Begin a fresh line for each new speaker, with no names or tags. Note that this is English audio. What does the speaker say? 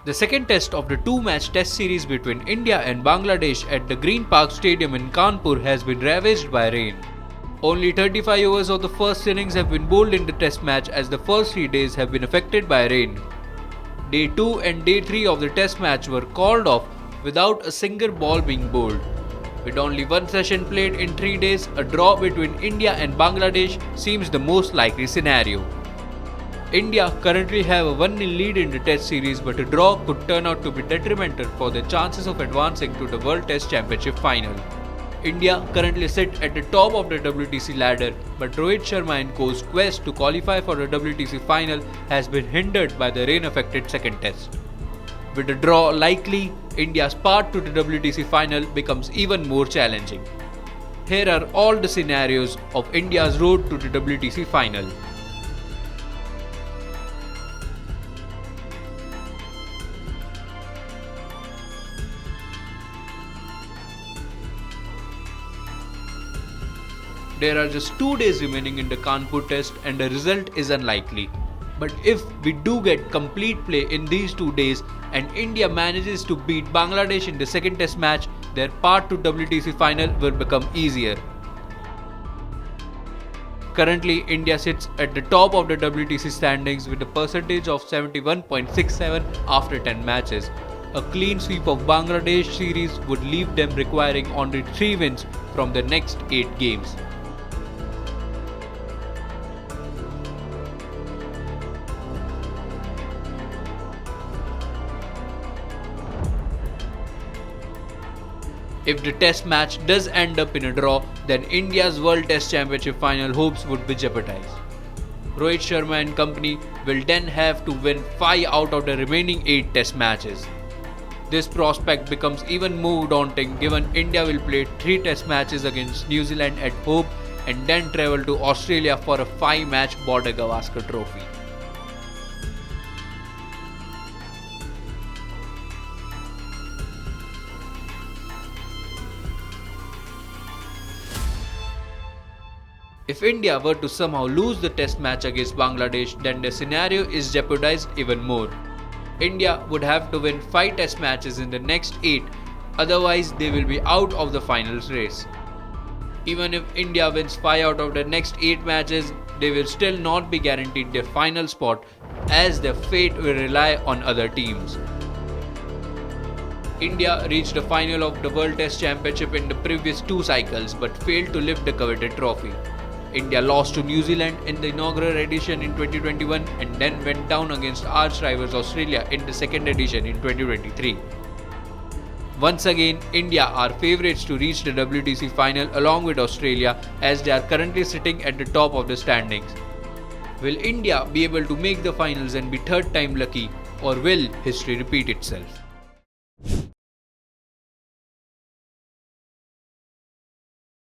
The second test of the two-match test series between India and Bangladesh at the Green Park Stadium in Kanpur has been ravaged by rain. Only 35 overs of the first innings have been bowled in the test match as the first 3 days have been affected by rain. Day 2 and Day 3 of the test match were called off without a single ball being bowled. With only one session played in 3 days, a draw between India and Bangladesh seems the most likely scenario. India currently have a 1-0 lead in the test series, but a draw could turn out to be detrimental for their chances of advancing to the World Test Championship final. India currently sit at the top of the WTC ladder, but Rohit Sharma and co.'s quest to qualify for the WTC final has been hindered by the rain-affected second test. With a draw likely, India's path to the WTC final becomes even more challenging. Here are all the scenarios of India's road to the WTC final. There are just 2 days remaining in the Kanpur test and the result is unlikely. But if we do get complete play in these 2 days and India manages to beat Bangladesh in the second test match, their path to WTC final will become easier. Currently, India sits at the top of the WTC standings with a percentage of 71.67 after 10 matches. A clean sweep of Bangladesh series would leave them requiring only 3 wins from the next 8 games. If the test match does end up in a draw, then India's World Test Championship final hopes would be jeopardized. Rohit Sharma and company will then have to win 5 out of the remaining 8 test matches. This prospect becomes even more daunting given India will play 3 test matches against New Zealand at home and then travel to Australia for a 5-match Border Gavaskar Trophy. If India were to somehow lose the test match against Bangladesh, then the scenario is jeopardized even more. India would have to win 5 test matches in the next 8, otherwise they will be out of the finals race. Even if India wins 5 out of the next 8 matches, they will still not be guaranteed their final spot as their fate will rely on other teams. India reached the final of the World Test Championship in the previous 2 cycles but failed to lift the coveted trophy. India lost to New Zealand in the inaugural edition in 2021 and then went down against arch rivals Australia in the second edition in 2023. Once again, India are favourites to reach the WTC final along with Australia as they are currently sitting at the top of the standings. Will India be able to make the finals and be third time lucky, or will history repeat itself?